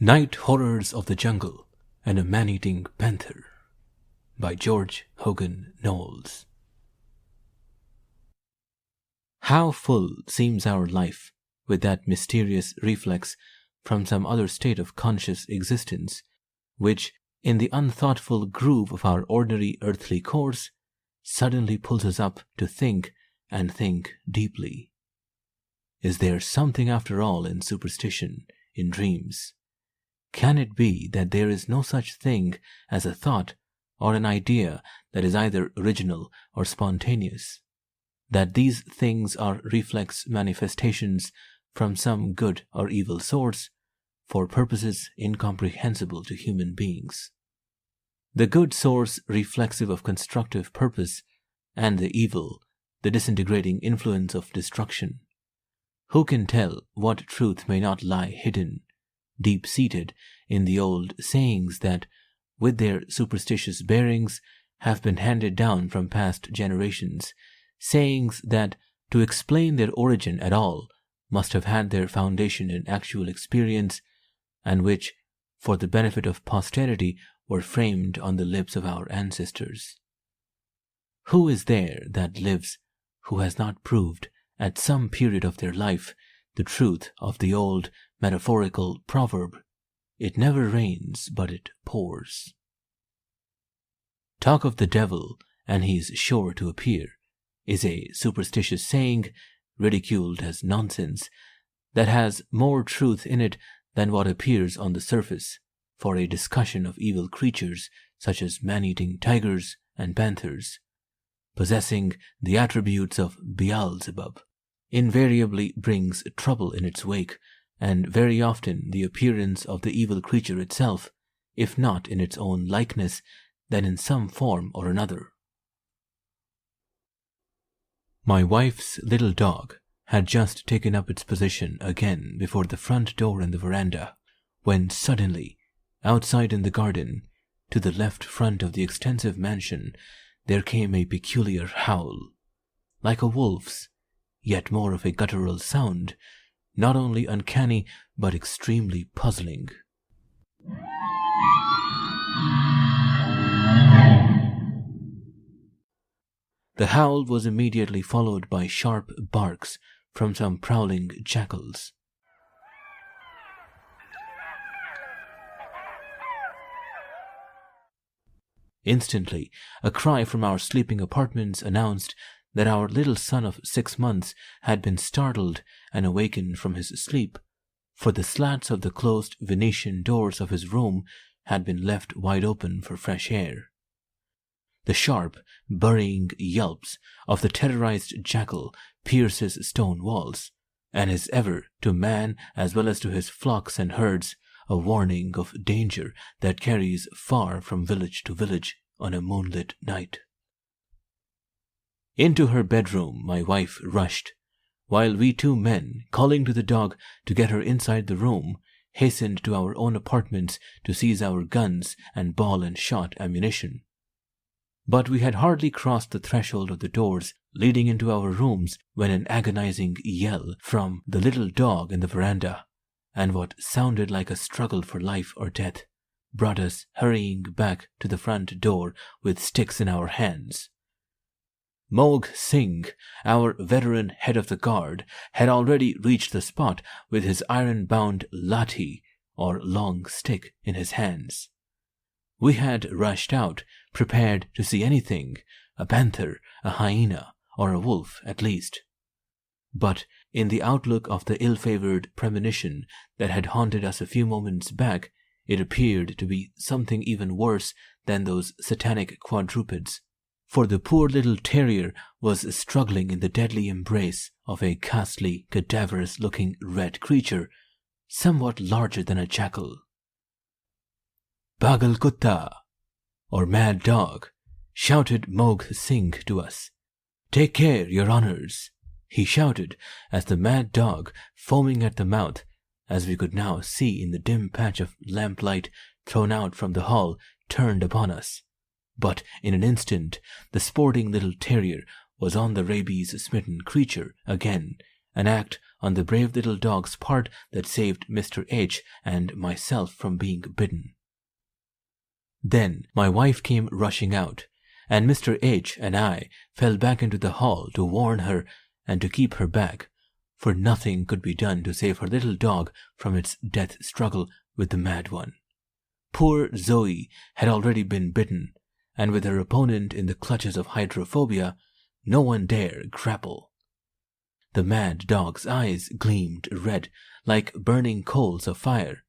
Night Horrors of the Jungle and a Man-Eating Panther by George Hogan Knowles. How full seems our life with that mysterious reflex from some other state of conscious existence, which, in the unthoughtful groove of our ordinary earthly course, suddenly pulls us up to think and think deeply. Is there something after all in superstition, in dreams? Can it be that there is no such thing as a thought or an idea that is either original or spontaneous? That these things are reflex manifestations from some good or evil source for purposes incomprehensible to human beings? The good source reflexive of constructive purpose, and the evil, the disintegrating influence of destruction. Who can tell what truth may not lie hidden, deep-seated in the old sayings that, with their superstitious bearings, have been handed down from past generations, sayings that, to explain their origin at all, must have had their foundation in actual experience, and which, for the benefit of posterity, were framed on the lips of our ancestors. Who is there that lives who has not proved, at some period of their life, the truth of the old metaphorical proverb, "It never rains but it pours"? Talk of the devil and he is sure to appear is a superstitious saying, ridiculed as nonsense, that has more truth in it than what appears on the surface for a discussion of evil creatures such as man-eating tigers and panthers, possessing the attributes of Beelzebub, invariably brings trouble in its wake, and very often the appearance of the evil creature itself, if not in its own likeness, then in some form or another. My wife's little dog had just taken up its position again before the front door in the veranda, when suddenly, outside in the garden, to the left front of the extensive mansion, there came a peculiar howl, like a wolf's, yet more of a guttural sound, not only uncanny but extremely puzzling. The howl was immediately followed by sharp barks from some prowling jackals. Instantly, a cry from our sleeping apartments announced that our little son of 6 months had been startled and awakened from his sleep, for the slats of the closed Venetian doors of his room had been left wide open for fresh air. The sharp, burying yelps of the terrorized jackal pierce his stone walls, and is ever, to man as well as to his flocks and herds, a warning of danger that carries far from village to village on a moonlit night. Into her bedroom my wife rushed, while we 2 men, calling to the dog to get her inside the room, hastened to our own apartments to seize our guns and ball and shot ammunition. But we had hardly crossed the threshold of the doors leading into our rooms when an agonizing yell from the little dog in the veranda, and what sounded like a struggle for life or death, brought us hurrying back to the front door with sticks in our hands. Moghul Singh, our veteran head of the guard, had already reached the spot with his iron-bound lathi, or long stick, in his hands. We had rushed out, prepared to see anything, a panther, a hyena, or a wolf at least. But in the outlook of the ill-favored premonition that had haunted us a few moments back, it appeared to be something even worse than those satanic quadrupeds, for the poor little terrier was struggling in the deadly embrace of a ghastly, cadaverous-looking red creature, somewhat larger than a jackal. "Pagal Kutta," or mad dog, shouted Moghul Singh to us. "Take care, your honours," he shouted as the mad dog, foaming at the mouth, as we could now see in the dim patch of lamplight thrown out from the hall, turned upon us. But in an instant the sporting little terrier was on the rabies-smitten creature again, an act on the brave little dog's part that saved Mr. H and myself from being bitten. Then my wife came rushing out, and Mr. H and I fell back into the hall to warn her and to keep her back, for nothing could be done to save her little dog from its death struggle with the mad one. Poor Zoe had already been bitten, and with her opponent in the clutches of hydrophobia, no one dare grapple. The mad dog's eyes gleamed red like burning coals of fire,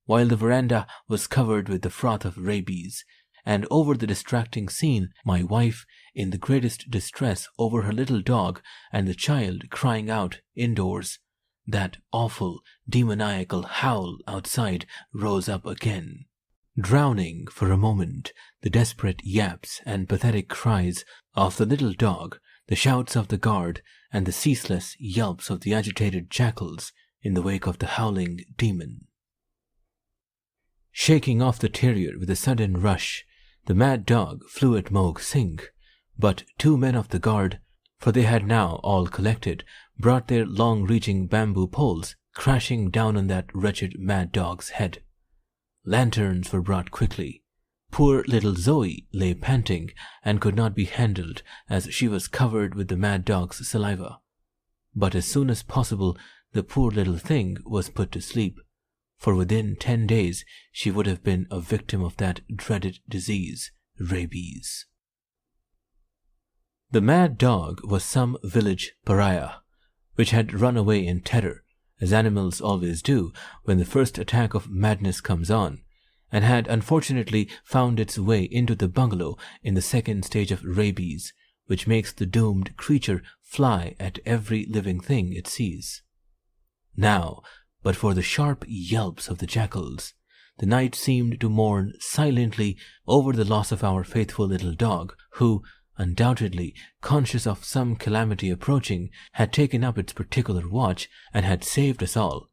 while the veranda was covered with the froth of rabies, and over the distracting scene my wife, in the greatest distress over her little dog and the child crying out indoors, that awful demoniacal howl outside rose up again, drowning for a moment the desperate yaps and pathetic cries of the little dog, the shouts of the guard, and the ceaseless yelps of the agitated jackals in the wake of the howling demon. Shaking off the terrier with a sudden rush, the mad dog flew at Moog Singh, but 2 men of the guard, for they had now all collected, brought their long-reaching bamboo poles crashing down on that wretched mad dog's head. Lanterns were brought quickly. Poor little Zoe lay panting and could not be handled as she was covered with the mad dog's saliva. But as soon as possible the poor little thing was put to sleep, for within 10 days she would have been a victim of that dreaded disease, rabies. The mad dog was some village pariah, which had run away in terror, as animals always do when the first attack of madness comes on, and had unfortunately found its way into the bungalow in the second stage of rabies, which makes the doomed creature fly at every living thing it sees. Now, but for the sharp yelps of the jackals, the night seemed to mourn silently over the loss of our faithful little dog, who, undoubtedly conscious of some calamity approaching, had taken up its particular watch and had saved us all.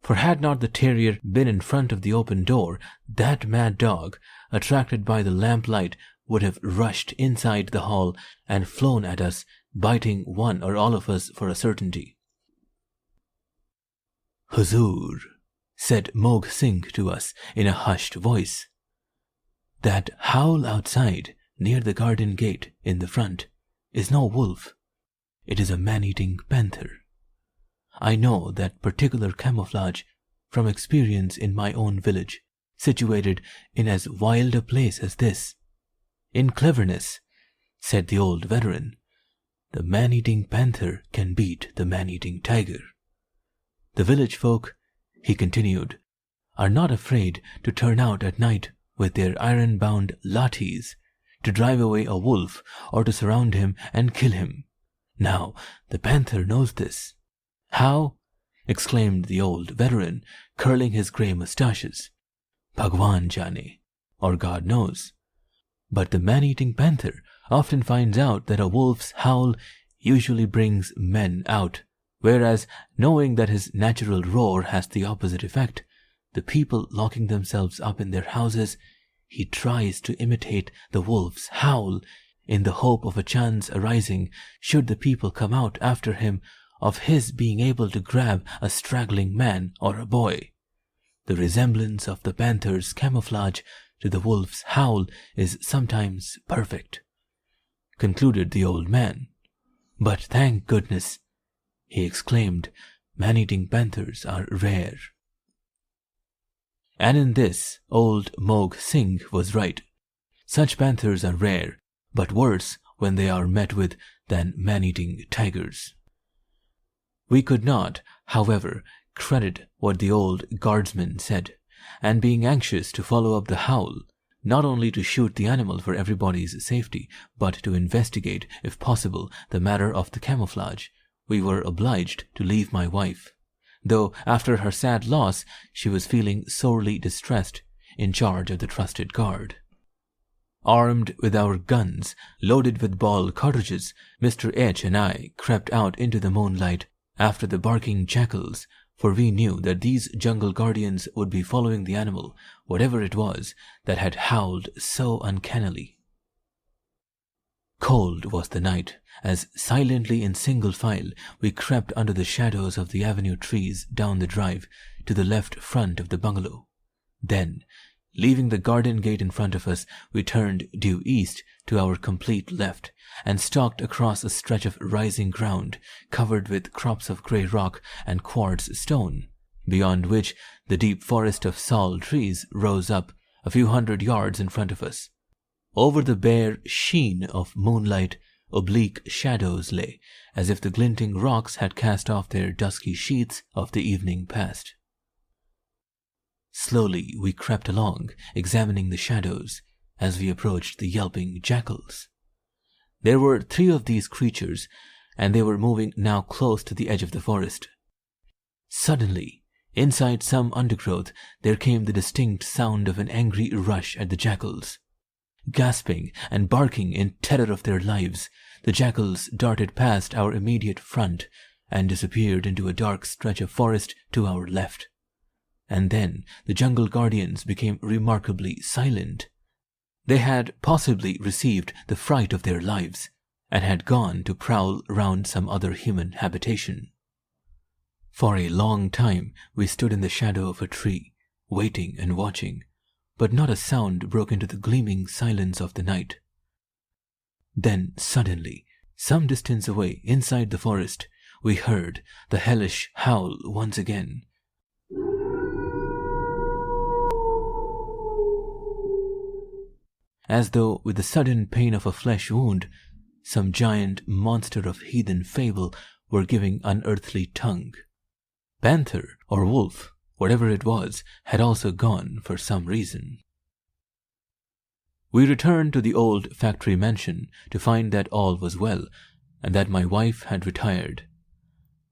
For had not the terrier been in front of the open door, that mad dog, attracted by the lamplight, would have rushed inside the hall and flown at us, biting one or all of us for a certainty. "Huzoor," said Moog Singh to us in a hushed voice, "that howl outside near the garden gate in the front is no wolf. It is a man-eating panther. I know that particular camouflage from experience in my own village, situated in as wild a place as this. In cleverness," said the old veteran, "the man-eating panther can beat the man-eating tiger. The village folk," he continued, "are not afraid to turn out at night with their iron-bound lathis to drive away a wolf or to surround him and kill him. Now, the panther knows this." "How?" exclaimed the old veteran, curling his grey moustaches. "Bhagwan jane, or God knows. But the man-eating panther often finds out that a wolf's howl usually brings men out, whereas, knowing that his natural roar has the opposite effect, the people locking themselves up in their houses, he tries to imitate the wolf's howl in the hope of a chance arising, should the people come out after him, of his being able to grab a straggling man or a boy. The resemblance of the panther's camouflage to the wolf's howl is sometimes perfect," concluded the old man. "But thank goodness," he exclaimed, "man-eating panthers are rare." And in this old Moog Singh was right. Such panthers are rare, but worse when they are met with than man-eating tigers. We could not, however, credit what the old guardsman said, and being anxious to follow up the howl, not only to shoot the animal for everybody's safety, but to investigate, if possible, the matter of the camouflage, we were obliged to leave my wife, though after her sad loss she was feeling sorely distressed, in charge of the trusted guard. Armed with our guns, loaded with ball cartridges, Mr. H and I crept out into the moonlight after the barking jackals, for we knew that these jungle guardians would be following the animal, whatever it was, that had howled so uncannily. Cold was the night, as silently in single file we crept under the shadows of the avenue trees down the drive to the left front of the bungalow. Then, leaving the garden gate in front of us, we turned due east to our complete left and stalked across a stretch of rising ground covered with crops of grey rock and quartz stone, beyond which the deep forest of sal trees rose up a few hundred yards in front of us. Over the bare sheen of moonlight, oblique shadows lay, as if the glinting rocks had cast off their dusky sheaths of the evening past. Slowly we crept along, examining the shadows, as we approached the yelping jackals. There were 3 of these creatures, and they were moving now close to the edge of the forest. Suddenly, inside some undergrowth, there came the distinct sound of an angry rush at the jackals. Gasping and barking in terror of their lives, the jackals darted past our immediate front and disappeared into a dark stretch of forest to our left. And then the jungle guardians became remarkably silent. They had possibly received the fright of their lives and had gone to prowl round some other human habitation. For a long time we stood in the shadow of a tree, waiting and watching, but not a sound broke into the gleaming silence of the night. Then suddenly, some distance away inside the forest, we heard the hellish howl once again. As though with the sudden pain of a flesh wound, some giant monster of heathen fable were giving unearthly tongue. Panther or wolf, whatever it was, had also gone for some reason. We returned to the old factory mansion to find that all was well and that my wife had retired.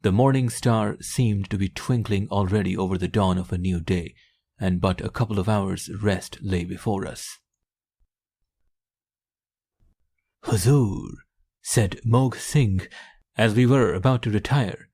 The morning star seemed to be twinkling already over the dawn of a new day, and but a couple of hours' rest lay before us. "Huzoor," said Mog Singh as we were about to retire,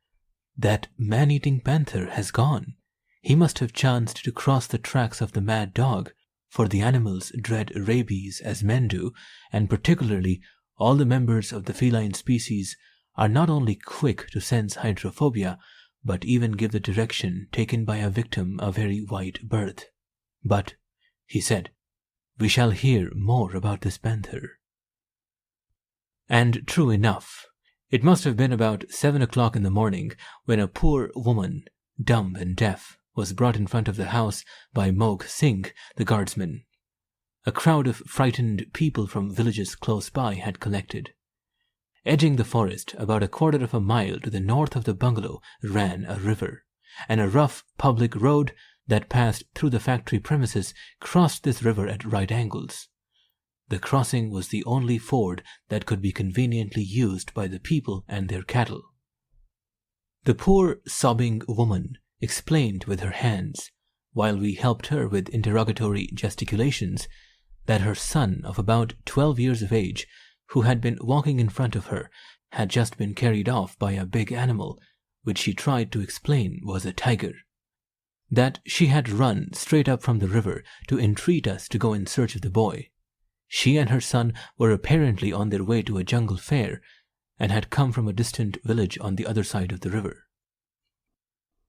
"that man-eating panther has gone. He must have chanced to cross the tracks of the mad dog, for the animals dread rabies as men do, and particularly all the members of the feline species are not only quick to sense hydrophobia, but even give the direction taken by a victim a very white birth. But," he said, "we shall hear more about this panther." And true enough, it must have been about 7 o'clock in the morning when a poor woman, dumb and deaf, was brought in front of the house by Mog Singh, the guardsman. A crowd of frightened people from villages close by had collected. Edging the forest about a quarter of a mile to the north of the bungalow ran a river, and a rough public road that passed through the factory premises crossed this river at right angles. The crossing was the only ford that could be conveniently used by the people and their cattle. The poor sobbing woman explained with her hands, while we helped her with interrogatory gesticulations, that her son of about 12 years of age, who had been walking in front of her, had just been carried off by a big animal, which she tried to explain was a tiger. That she had run straight up from the river to entreat us to go in search of the boy. She and her son were apparently on their way to a jungle fair, and had come from a distant village on the other side of the river.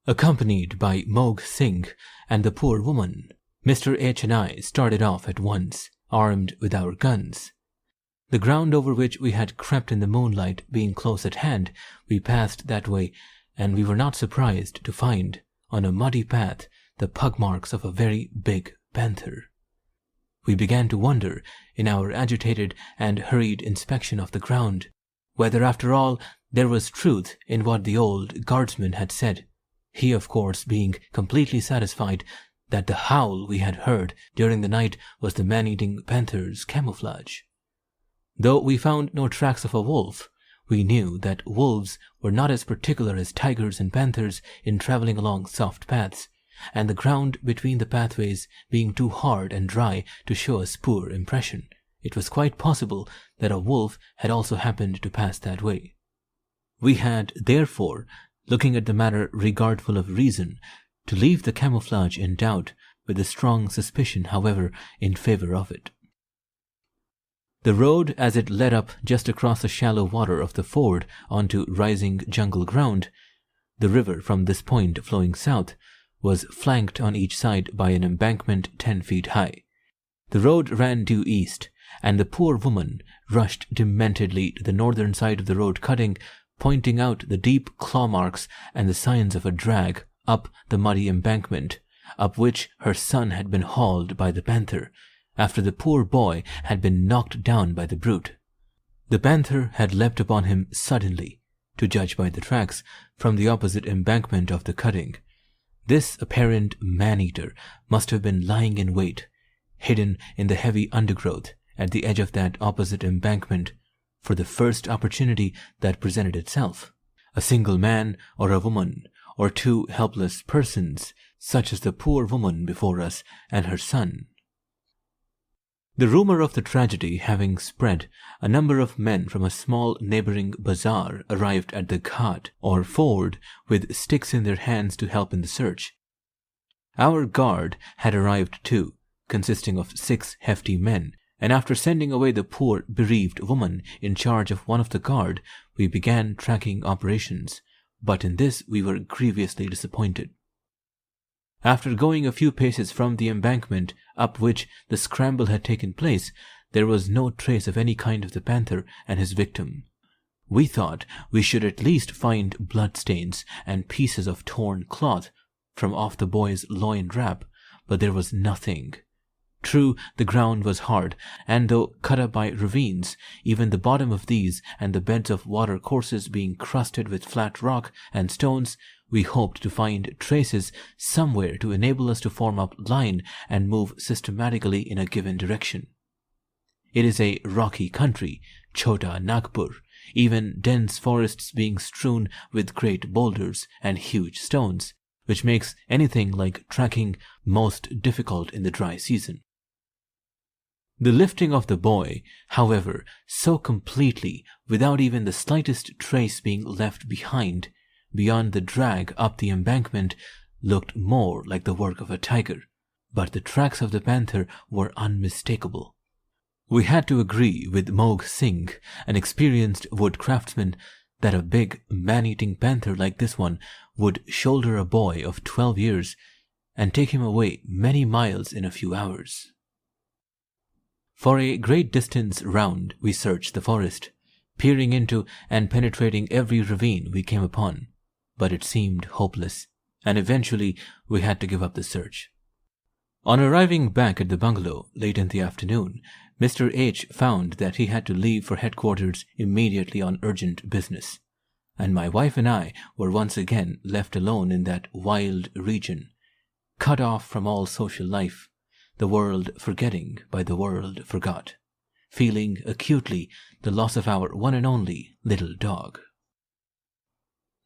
Accompanied by Mog Singh and the poor woman, Mr. H. and I started off at once, armed with our guns. The ground over which we had crept in the moonlight being close at hand, we passed that way, and we were not surprised to find, on a muddy path, the pug marks of a very big panther. We began to wonder, in our agitated and hurried inspection of the ground, whether after all there was truth in what the old guardsman had said, he of course being completely satisfied that the howl we had heard during the night was the man-eating panther's camouflage. Though we found no tracks of a wolf, we knew that wolves were not as particular as tigers and panthers in traveling along soft paths, and the ground between the pathways being too hard and dry to show a spoor impression, it was quite possible that a wolf had also happened to pass that way. We had, therefore, looking at the matter regardful of reason, to leave the camouflage in doubt, with a strong suspicion, however, in favor of it. The road, as it led up just across the shallow water of the ford onto rising jungle ground, the river from this point flowing south, was flanked on each side by an embankment 10 feet high. The road ran due east, and the poor woman rushed dementedly to the northern side of the road cutting, pointing out the deep claw marks and the signs of a drag up the muddy embankment, up which her son had been hauled by the panther, after the poor boy had been knocked down by the brute. The panther had leapt upon him suddenly, to judge by the tracks, from the opposite embankment of the cutting. This apparent man-eater must have been lying in wait, hidden in the heavy undergrowth at the edge of that opposite embankment, for the first opportunity that presented itself. A single man or a woman, or two helpless persons, such as the poor woman before us and her son. The rumor of the tragedy having spread, a number of men from a small neighboring bazaar arrived at the ghat, or ford, with sticks in their hands to help in the search. Our guard had arrived too, consisting of 6 hefty men, and after sending away the poor bereaved woman in charge of one of the guard, we began tracking operations, but in this we were grievously disappointed. After going a few paces from the embankment up which the scramble had taken place, there was no trace of any kind of the panther and his victim. We thought we should at least find bloodstains and pieces of torn cloth from off the boy's loin wrap, but there was nothing. True, the ground was hard, and though cut up by ravines, even the bottom of these and the beds of water courses being crusted with flat rock and stones, we hoped to find traces somewhere to enable us to form up line and move systematically in a given direction. It is a rocky country, Chhota Nagpur, even dense forests being strewn with great boulders and huge stones, which makes anything like tracking most difficult in the dry season. The lifting of the boy, however, so completely, without even the slightest trace being left behind, beyond the drag up the embankment, looked more like the work of a tiger, but the tracks of the panther were unmistakable. We had to agree with Mog Singh, an experienced wood craftsman, that a big, man-eating panther like this one would shoulder a boy of 12 years and take him away many miles in a few hours. For a great distance round we searched the forest, peering into and penetrating every ravine we came upon, but it seemed hopeless, and eventually we had to give up the search. On arriving back at the bungalow late in the afternoon, Mr. H found that he had to leave for headquarters immediately on urgent business, and my wife and I were once again left alone in that wild region, cut off from all social life, the world forgetting by the world forgot, feeling acutely the loss of our one and only little dog.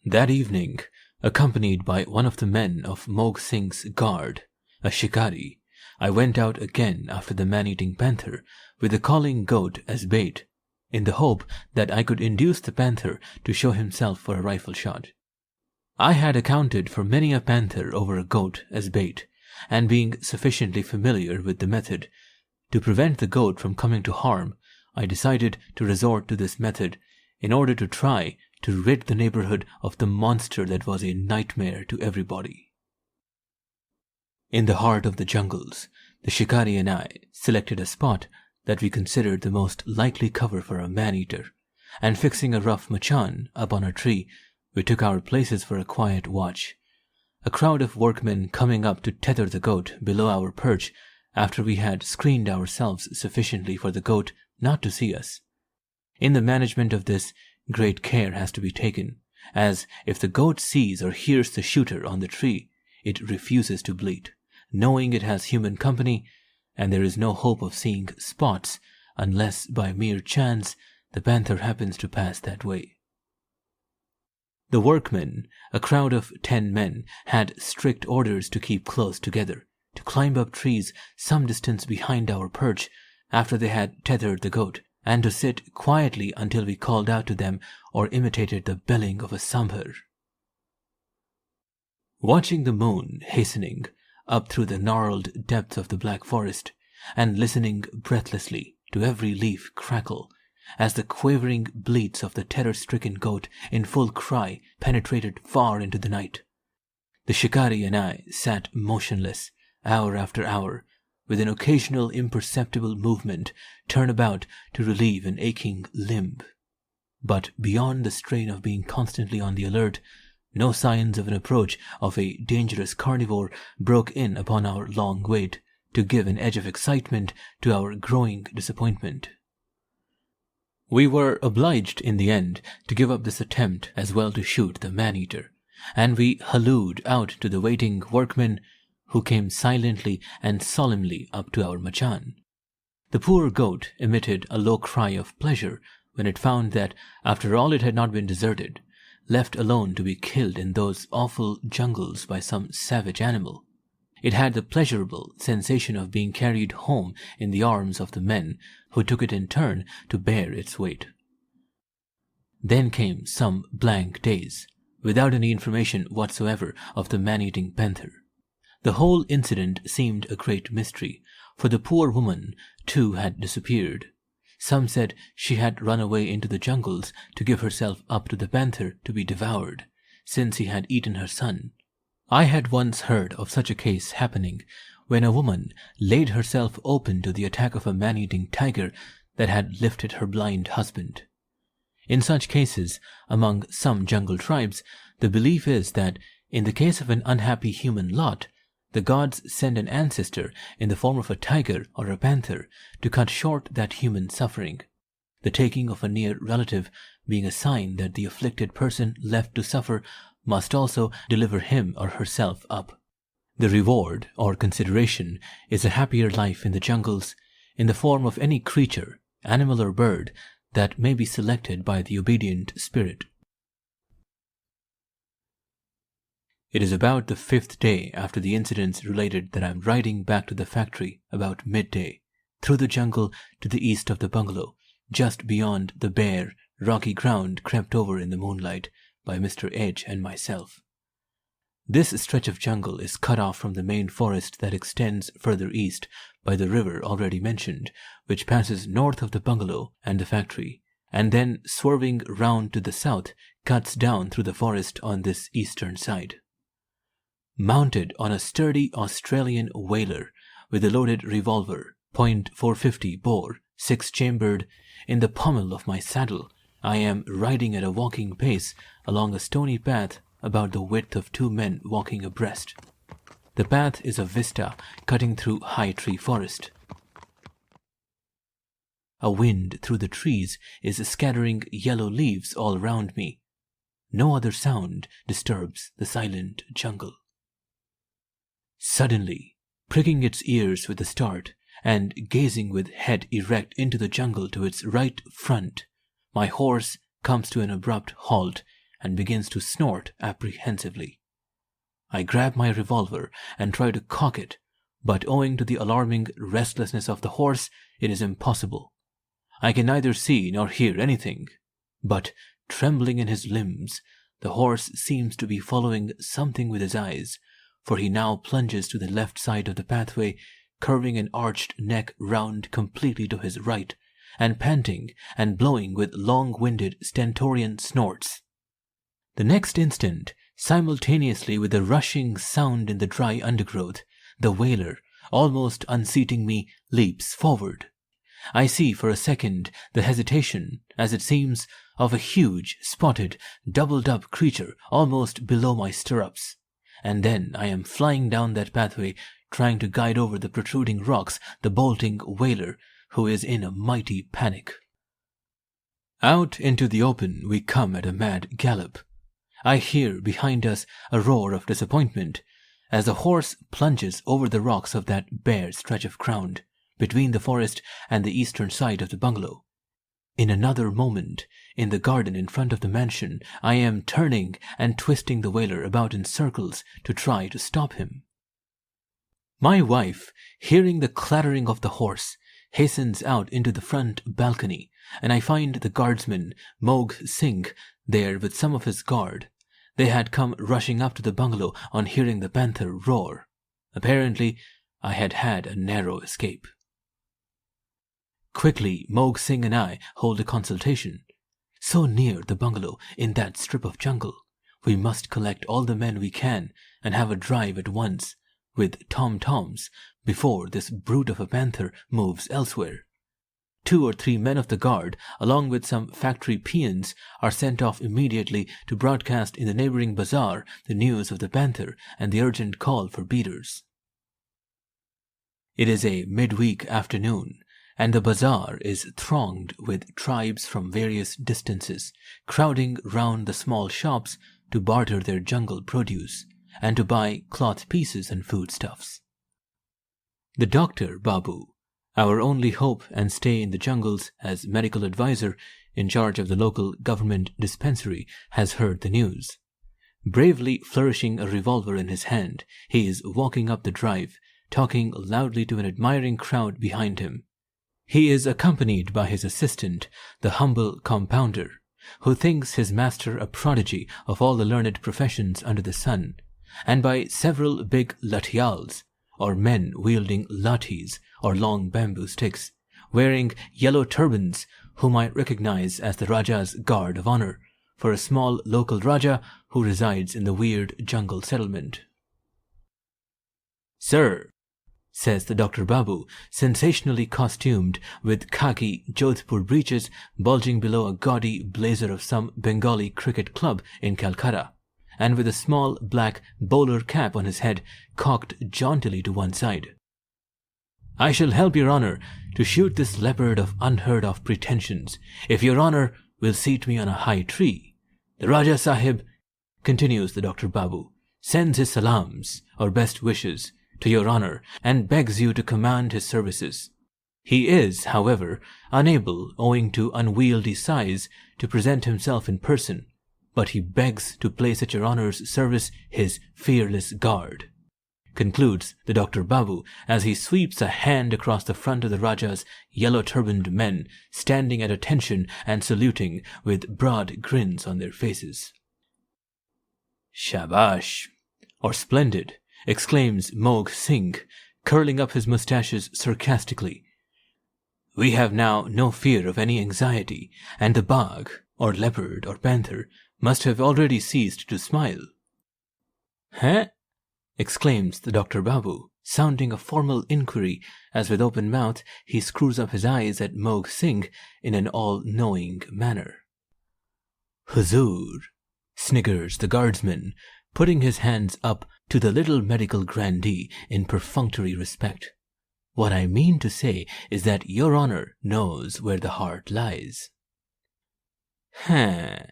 That evening, accompanied by one of the men of Mog Singh's guard, a shikari, I went out again after the man-eating panther with the calling goat as bait, in the hope that I could induce the panther to show himself for a rifle shot. I had accounted for many a panther over a goat as bait, and being sufficiently familiar with the method, to prevent the goat from coming to harm, I decided to resort to this method in order to try to rid the neighborhood of the monster that was a nightmare to everybody. In the heart of the jungles, the shikari and I selected a spot that we considered the most likely cover for a man-eater, and fixing a rough machan up on a tree, we took our places for a quiet watch, a crowd of workmen coming up to tether the goat below our perch after we had screened ourselves sufficiently for the goat not to see us. In the management of this, great care has to be taken, as if the goat sees or hears the shooter on the tree, it refuses to bleat, knowing it has human company, and there is no hope of seeing spots unless by mere chance the panther happens to pass that way. The workmen, a crowd of 10 men, had strict orders to keep close together, to climb up trees some distance behind our perch after they had tethered the goat, and to sit quietly until we called out to them or imitated the belling of a sambhar. Watching the moon hastening up through the gnarled depths of the black forest, and listening breathlessly to every leaf crackle, as the quavering bleats of the terror-stricken goat in full cry penetrated far into the night. The shikari and I sat motionless, hour after hour, with an occasional imperceptible movement turn about to relieve an aching limb. But beyond the strain of being constantly on the alert, no signs of an approach of a dangerous carnivore broke in upon our long wait to give an edge of excitement to our growing disappointment. We were obliged in the end to give up this attempt as well to shoot the man-eater, and we hallooed out to the waiting workmen, who came silently and solemnly up to our machan. The poor goat emitted a low cry of pleasure when it found that, after all, it had not been deserted, left alone to be killed in those awful jungles by some savage animal. It had the pleasurable sensation of being carried home in the arms of the men who took it in turn to bear its weight. Then came some blank days, without any information whatsoever of the man-eating panther. The whole incident seemed a great mystery, for the poor woman, too, had disappeared. Some said she had run away into the jungles to give herself up to the panther to be devoured, since he had eaten her son. I had once heard of such a case happening when a woman laid herself open to the attack of a man-eating tiger that had lifted her blind husband. In such cases, among some jungle tribes, the belief is that, in the case of an unhappy human lot, the gods send an ancestor in the form of a tiger or a panther to cut short that human suffering, the taking of a near relative being a sign that the afflicted person left to suffer must also deliver him or herself up. The reward or consideration is a happier life in the jungles, in the form of any creature, animal or bird, that may be selected by the obedient spirit. It is about the 5th day after the incidents related that I am riding back to the factory about midday, through the jungle to the east of the bungalow, just beyond the bare, rocky ground crept over in the moonlight by Mr. Edge and myself. This stretch of jungle is cut off from the main forest that extends further east by the river already mentioned, which passes north of the bungalow and the factory, and then, swerving round to the south, cuts down through the forest on this eastern side. Mounted on a sturdy Australian whaler with a loaded revolver, .450 bore, 6-chambered, in the pommel of my saddle, I am riding at a walking pace along a stony path about the width of 2 men walking abreast. The path is a vista cutting through high tree forest. A wind through the trees is scattering yellow leaves all round me. No other sound disturbs the silent jungle. Suddenly, pricking its ears with a start and gazing with head erect into the jungle to its right front, my horse comes to an abrupt halt and begins to snort apprehensively. I grab my revolver and try to cock it, but owing to the alarming restlessness of the horse, it is impossible. I can neither see nor hear anything, but, trembling in his limbs, the horse seems to be following something with his eyes, for he now plunges to the left side of the pathway, curving an arched neck round completely to his right, and panting and blowing with long-winded stentorian snorts. The next instant, simultaneously with a rushing sound in the dry undergrowth, the whaler, almost unseating me, leaps forward. I see for a second the hesitation, as it seems, of a huge, spotted, doubled-up creature almost below my stirrups, and then I am flying down that pathway, trying to guide over the protruding rocks the bolting whaler, who is in a mighty panic. Out into the open we come at a mad gallop. I hear behind us a roar of disappointment as the horse plunges over the rocks of that bare stretch of ground between the forest and the eastern side of the bungalow. In another moment, in the garden in front of the mansion, I am turning and twisting the whaler about in circles to try to stop him. My wife, hearing the clattering of the horse, hastens out into the front balcony, and I find the guardsman, Mogue Singh, there with some of his guard. They had come rushing up to the bungalow on hearing the panther roar. Apparently, I had had a narrow escape. Quickly, Moog Singh and I hold a consultation. So near the bungalow in that strip of jungle, we must collect all the men we can and have a drive at once, with tom-toms, before this brute of a panther moves elsewhere. 2 or 3 men of the guard, along with some factory peons, are sent off immediately to broadcast in the neighboring bazaar the news of the panther and the urgent call for beaters. It is a midweek afternoon, and the bazaar is thronged with tribes from various distances, crowding round the small shops to barter their jungle produce and to buy cloth pieces and foodstuffs. The doctor, Babu, our only hope and stay in the jungles as medical advisor in charge of the local government dispensary, has heard the news. Bravely flourishing a revolver in his hand, he is walking up the drive, talking loudly to an admiring crowd behind him. He is accompanied by his assistant, the humble compounder, who thinks his master a prodigy of all the learned professions under the sun, and by several big latials, or men wielding lathis, or long bamboo sticks, wearing yellow turbans, whom I recognize as the Raja's guard of honor, for a small local Raja who resides in the weird jungle settlement. "Sir," says the Dr. Babu, sensationally costumed with khaki Jodhpur breeches bulging below a gaudy blazer of some Bengali cricket club in Calcutta, and with a small black bowler cap on his head cocked jauntily to one side. "I shall help your honor to shoot this leopard of unheard-of pretensions, if your honor will seat me on a high tree. The Raja Sahib," continues the Dr. Babu, "sends his salams, or best wishes, to your honor, and begs you to command his services. He is, however, unable, owing to unwieldy size, to present himself in person, but he begs to place at your honor's service his fearless guard," concludes the Dr. Babu as he sweeps a hand across the front of the Raja's yellow-turbaned men, standing at attention and saluting with broad grins on their faces. "Shabash, or splendid," exclaims Moog Singh, curling up his moustaches sarcastically. "We have now no fear of any anxiety, and the bagh, or leopard, or panther, must have already ceased to smile." "Huh?" exclaims the Dr. Babu, sounding a formal inquiry as with open mouth he screws up his eyes at Moog Singh in an all-knowing manner. "Huzoor," sniggers the guardsman, putting his hands up to the little medical grandee in perfunctory respect. "What I mean to say is that your honor knows where the heart lies." "Huh,"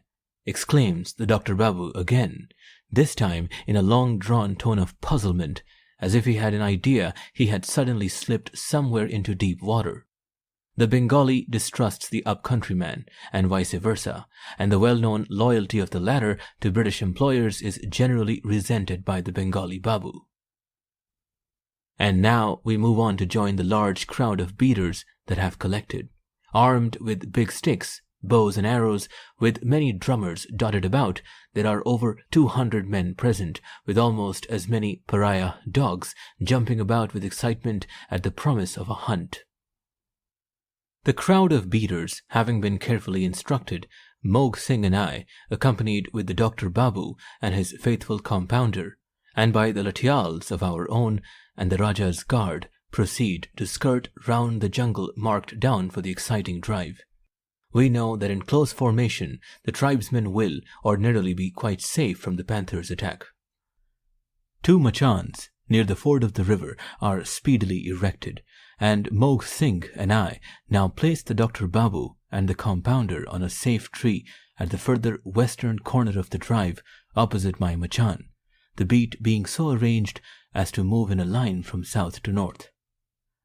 exclaims the Dr. Babu again, this time in a long-drawn tone of puzzlement, as if he had an idea he had suddenly slipped somewhere into deep water. The Bengali distrusts the up-countryman, and vice versa, and the well-known loyalty of the latter to British employers is generally resented by the Bengali Babu. And now we move on to join the large crowd of beaters that have collected, armed with big sticks, bows and arrows, with many drummers dotted about. There are over 200 men present, with almost as many pariah dogs jumping about with excitement at the promise of a hunt. The crowd of beaters having been carefully instructed, Moog Singh and I, accompanied with the Dr. Babu and his faithful compounder, and by the latials of our own and the Raja's guard, proceed to skirt round the jungle marked down for the exciting drive. We know that in close formation the tribesmen will ordinarily be quite safe from the panther's attack. 2 machans near the ford of the river are speedily erected, and Moog Singh and I now place the Dr. Babu and the compounder on a safe tree at the further western corner of the drive opposite my machan, the beat being so arranged as to move in a line from south to north.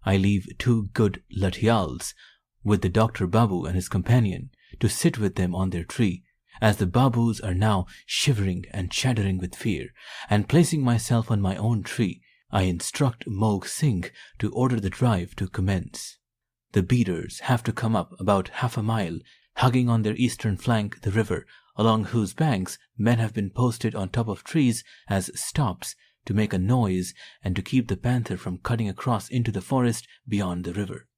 I leave 2 good latials with the Dr. Babu and his companion to sit with them on their tree, as the Babus are now shivering and shuddering with fear, and placing myself on my own tree, I instruct Moog Singh to order the drive to commence. The beaters have to come up about half a mile, hugging on their eastern flank the river, along whose banks men have been posted on top of trees as stops to make a noise and to keep the panther from cutting across into the forest beyond the river.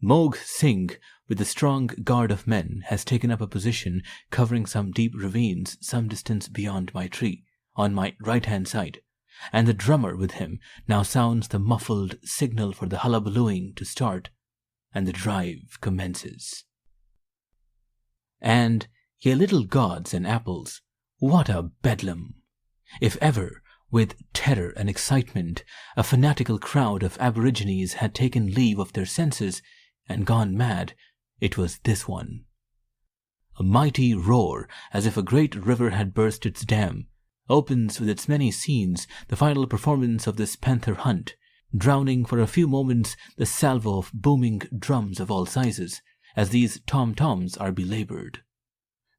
Mog Singh, with a strong guard of men, has taken up a position covering some deep ravines some distance beyond my tree, on my right-hand side, and the drummer with him now sounds the muffled signal for the hullabalooing to start, and the drive commences. And, ye little gods and apples, what a bedlam! If ever, with terror and excitement, a fanatical crowd of aborigines had taken leave of their senses and gone mad, it was this one. A mighty roar, as if a great river had burst its dam, opens with its many scenes the final performance of this panther hunt, drowning for a few moments the salvo of booming drums of all sizes, as these tom-toms are belaboured.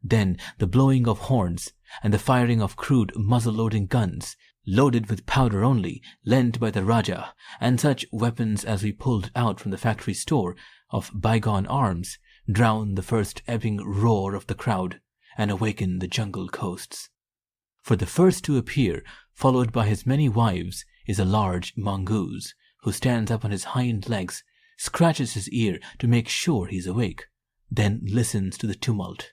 Then the blowing of horns and the firing of crude muzzle-loading guns, loaded with powder only, lent by the Raja, and such weapons as we pulled out from the factory store of bygone arms, drown the first ebbing roar of the crowd and awaken the jungle coasts. For the first to appear, followed by his many wives, is a large mongoose, who stands up on his hind legs, scratches his ear to make sure he's awake, then listens to the tumult.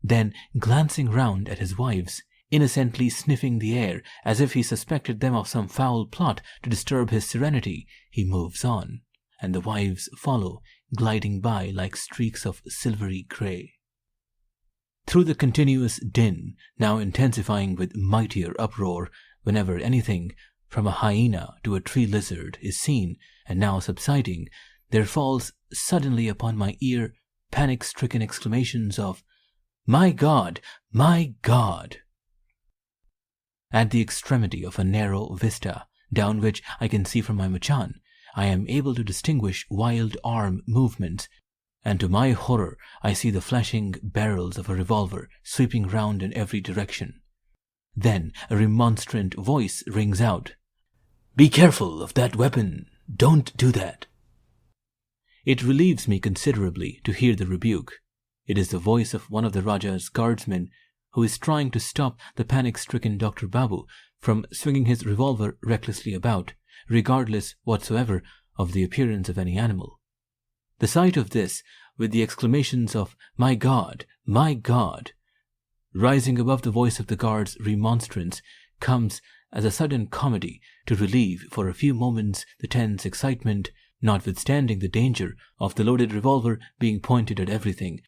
Then, glancing round at his wives, innocently sniffing the air as if he suspected them of some foul plot to disturb his serenity, he moves on, and the wives follow, gliding by like streaks of silvery grey. Through the continuous din, now intensifying with mightier uproar whenever anything, from a hyena to a tree lizard, is seen, and now subsiding, there falls suddenly upon my ear panic-stricken exclamations of, "My God! My God!" At the extremity of a narrow vista, down which I can see from my machan, I am able to distinguish wild arm movements, and to my horror I see the flashing barrels of a revolver sweeping round in every direction. Then a remonstrant voice rings out, "Be careful of that weapon! Don't do that!" It relieves me considerably to hear the rebuke. It is the voice of one of the Raja's guardsmen, who is trying to stop the panic-stricken Dr. Babu from swinging his revolver recklessly about, regardless whatsoever of the appearance of any animal. The sight of this, with the exclamations of "My God! My God!" rising above the voice of the guard's remonstrance, comes as a sudden comedy to relieve for a few moments the tense excitement, notwithstanding the danger of the loaded revolver being pointed at everything,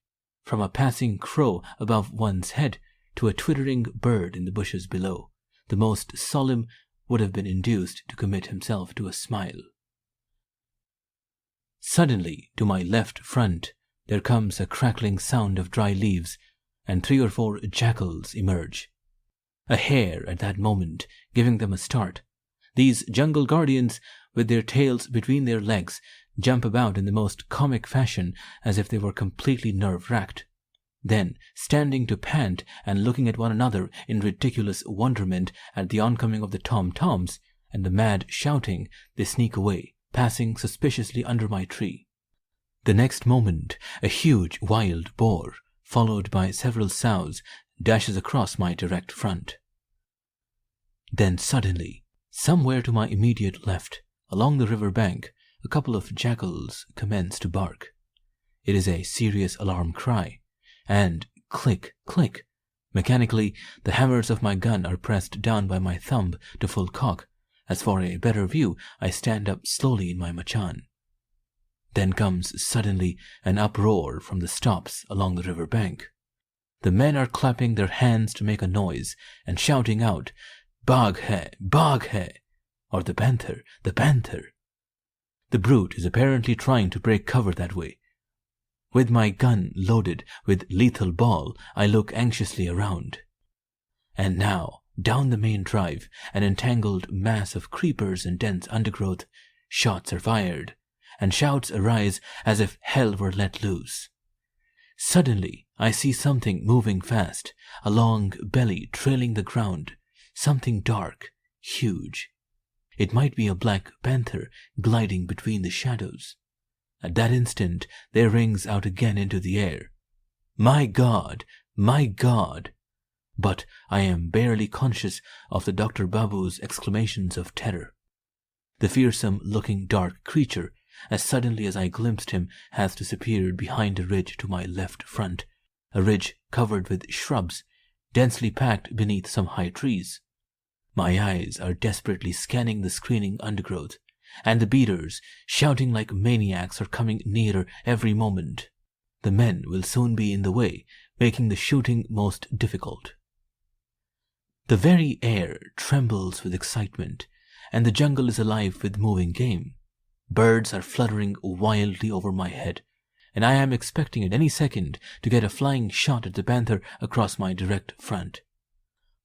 from a passing crow above one's head to a twittering bird in the bushes below. The most solemn would have been induced to commit himself to a smile. Suddenly, to my left front, there comes a crackling sound of dry leaves, and 3 or 4 jackals emerge. A hare at that moment giving them a start. These jungle guardians, with their tails between their legs, jump about in the most comic fashion as if they were completely nerve-racked. Then, standing to pant and looking at one another in ridiculous wonderment at the oncoming of the tom-toms and the mad shouting, they sneak away, passing suspiciously under my tree. The next moment, a huge wild boar, followed by several sows, dashes across my direct front. Then suddenly, somewhere to my immediate left, along the river bank, a couple of jackals commence to bark. It is a serious alarm cry, and click, click. Mechanically, the hammers of my gun are pressed down by my thumb to full cock, as for a better view I stand up slowly in my machan. Then comes suddenly an uproar from the stops along the river bank. The men are clapping their hands to make a noise and shouting out, "Bagh hai," or "The panther, the panther." The brute is apparently trying to break cover that way. With my gun loaded with lethal ball, I look anxiously around. And now, down the main drive, an entangled mass of creepers and dense undergrowth, shots are fired, and shouts arise as if hell were let loose. Suddenly, I see something moving fast, a long belly trailing the ground, something dark, huge. It might be a black panther gliding between the shadows. At that instant, there rings out again into the air, "My God! My God!" But I am barely conscious of the Dr. Babu's exclamations of terror. The fearsome-looking dark creature, as suddenly as I glimpsed him has disappeared behind a ridge to my left front, a ridge covered with shrubs, densely packed beneath some high trees. My eyes are desperately scanning the screening undergrowth, and the beaters, shouting like maniacs, are coming nearer every moment. The men will soon be in the way, making the shooting most difficult. The very air trembles with excitement, and the jungle is alive with moving game. Birds are fluttering wildly over my head, and I am expecting at any second to get a flying shot at the panther across my direct front.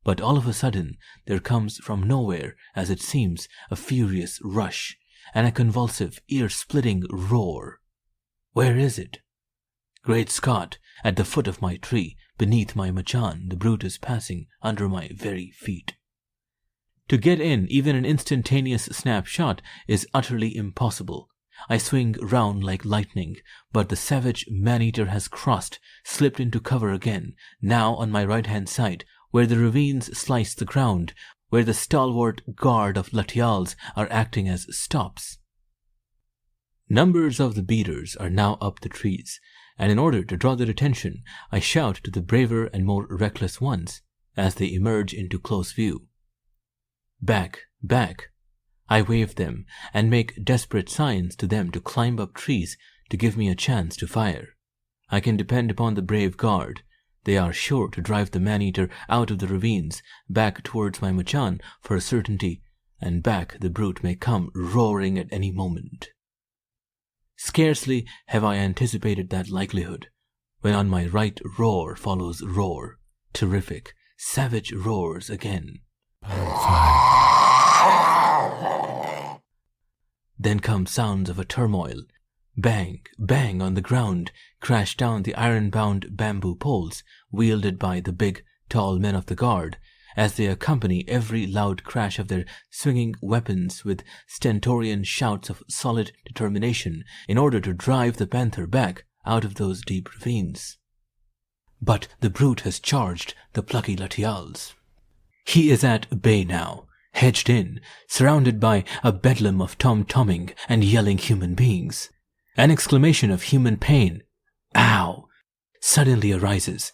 But all of a sudden, there comes from nowhere, as it seems, a furious rush, and a convulsive, ear-splitting roar. Where is it? Great Scott, at the foot of my tree, beneath my machan, the brute is passing under my very feet. To get in even an instantaneous snapshot is utterly impossible. I swing round like lightning, but the savage man-eater has crossed, slipped into cover again, now on my right-hand side, where the ravines slice the ground, where the stalwart guard of latials are acting as stops. Numbers of the beaters are now up the trees, and in order to draw their attention, I shout to the braver and more reckless ones as they emerge into close view. Back, back! I wave them and make desperate signs to them to climb up trees to give me a chance to fire. I can depend upon the brave guard. They are sure to drive the man-eater out of the ravines, back towards my machan for a certainty, and back the brute may come roaring at any moment. Scarcely have I anticipated that likelihood, when on my right roar follows roar, terrific, savage roars again. Then come sounds of a turmoil. Bang, bang on the ground, crash down the iron-bound bamboo poles wielded by the big, tall men of the guard, as they accompany every loud crash of their swinging weapons with stentorian shouts of solid determination in order to drive the panther back out of those deep ravines. But the brute has charged the plucky latials. He is at bay now, hedged in, surrounded by a bedlam of tom-tomming and yelling human beings. An exclamation of human pain, "Ow!" suddenly arises.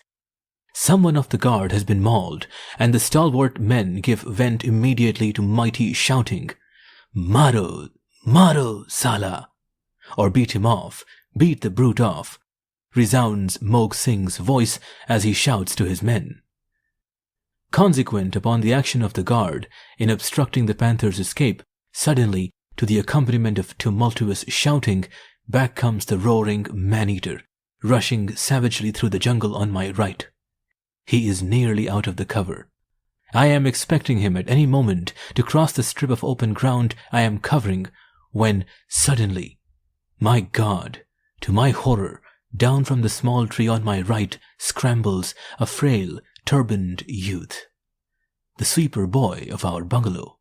Someone of the guard has been mauled, and the stalwart men give vent immediately to mighty shouting, "Maro! Maro, Sala!" Or beat him off, beat the brute off, resounds Mog Singh's voice as he shouts to his men. Consequent upon the action of the guard in obstructing the panther's escape, suddenly, to the accompaniment of tumultuous shouting, back comes the roaring man-eater, rushing savagely through the jungle on my right. He is nearly out of the cover. I am expecting him at any moment to cross the strip of open ground I am covering, when suddenly, my God, to my horror, down from the small tree on my right scrambles a frail, turbaned youth, the sweeper boy of our bungalow.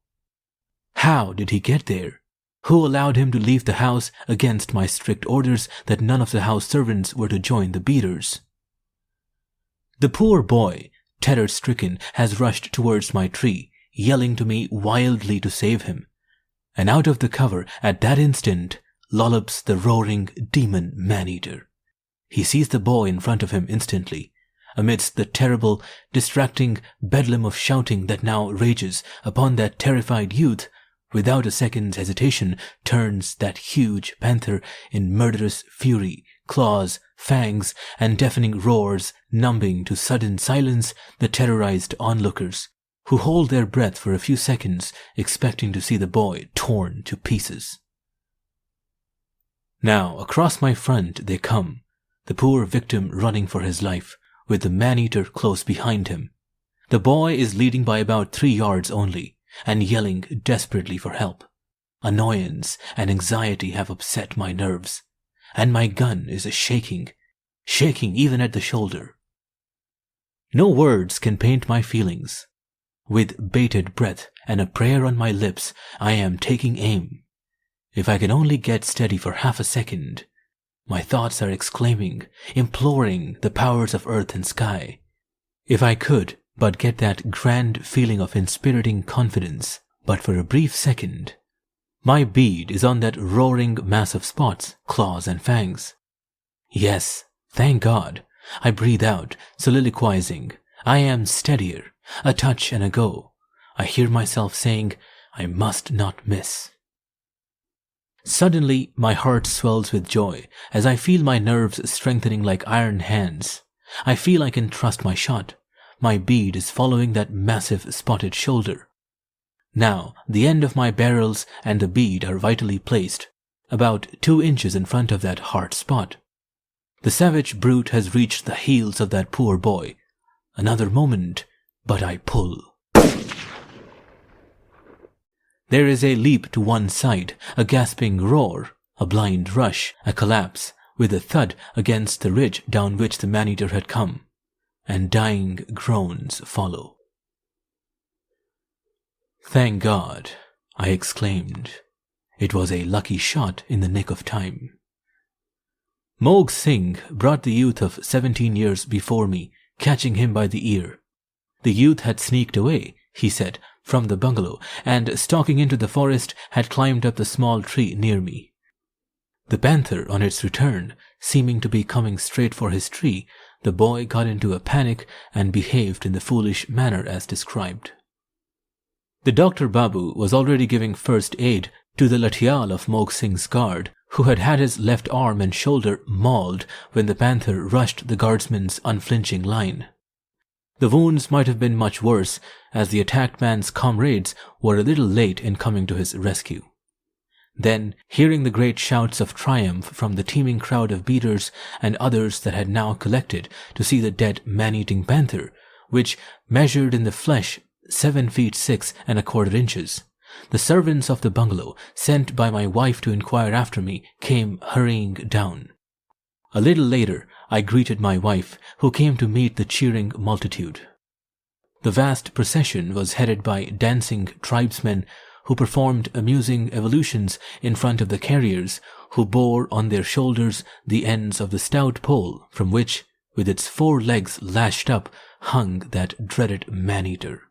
How did he get there? Who allowed him to leave the house against my strict orders that none of the house servants were to join the beaters? The poor boy, terror-stricken, has rushed towards my tree, yelling to me wildly to save him. And out of the cover, at that instant, lollops the roaring demon man-eater. He sees the boy in front of him instantly. Amidst the terrible, distracting bedlam of shouting that now rages upon that terrified youth, without a second's hesitation, turns that huge panther in murderous fury, claws, fangs, and deafening roars, numbing to sudden silence the terrorized onlookers, who hold their breath for a few seconds, expecting to see the boy torn to pieces. Now, across my front they come, the poor victim running for his life, with the man-eater close behind him. The boy is leading by about 3 yards only, and yelling desperately for help. Annoyance and anxiety have upset my nerves, and my gun is shaking even at the shoulder. No words can paint my feelings. With bated breath and a prayer on my lips, I am taking aim. If I can only get steady for half a second, my thoughts are exclaiming, imploring the powers of earth and sky. If I could but get that grand feeling of inspiriting confidence, but for a brief second, My bead is on that roaring mass of spots, claws, and fangs. Yes, thank God. I breathe out, soliloquizing. I am steadier. A touch and a go. I hear myself saying, I must not miss. Suddenly, my heart swells with joy as I feel my nerves strengthening like iron hands. I feel I can trust my shot. My bead is following that massive spotted shoulder. Now, the end of my barrels and the bead are vitally placed, about 2 inches in front of that hard spot. The savage brute has reached the heels of that poor boy. Another moment, but I pull. There is a leap to one side, a gasping roar, a blind rush, a collapse, with a thud against the ridge down which the man-eater had come, and dying groans follow. Thank God, I exclaimed. It was a lucky shot in the nick of time. Mog Singh brought the youth of 17 years before me, catching him by the ear. The youth had sneaked away, he said, from the bungalow, and stalking into the forest had climbed up the small tree near me. The panther, on its return, seeming to be coming straight for his tree, the boy got into a panic and behaved in the foolish manner as described. The Dr. Babu was already giving first aid to the Lathial of Mog Singh's guard, who had had his left arm and shoulder mauled when the panther rushed the guardsman's unflinching line. The wounds might have been much worse, as the attacked man's comrades were a little late in coming to his rescue. Then, hearing the great shouts of triumph from the teeming crowd of beaters and others that had now collected to see the dead man-eating panther, which measured in the flesh 7 feet 6 1/4 inches, the servants of the bungalow, sent by my wife to inquire after me, came hurrying down. A little later, I greeted my wife, who came to meet the cheering multitude. The vast procession was headed by dancing tribesmen who performed amusing evolutions in front of the carriers, who bore on their shoulders the ends of the stout pole from which, with its 4 legs lashed up, hung that dreaded man-eater.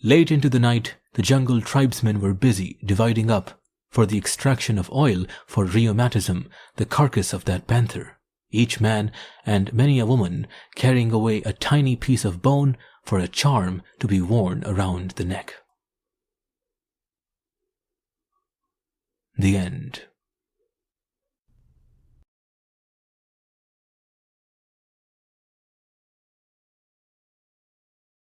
Late into the night, the jungle tribesmen were busy dividing up, for the extraction of oil for rheumatism, the carcass of that panther, each man and many a woman carrying away a tiny piece of bone for a charm to be worn around the neck. The end.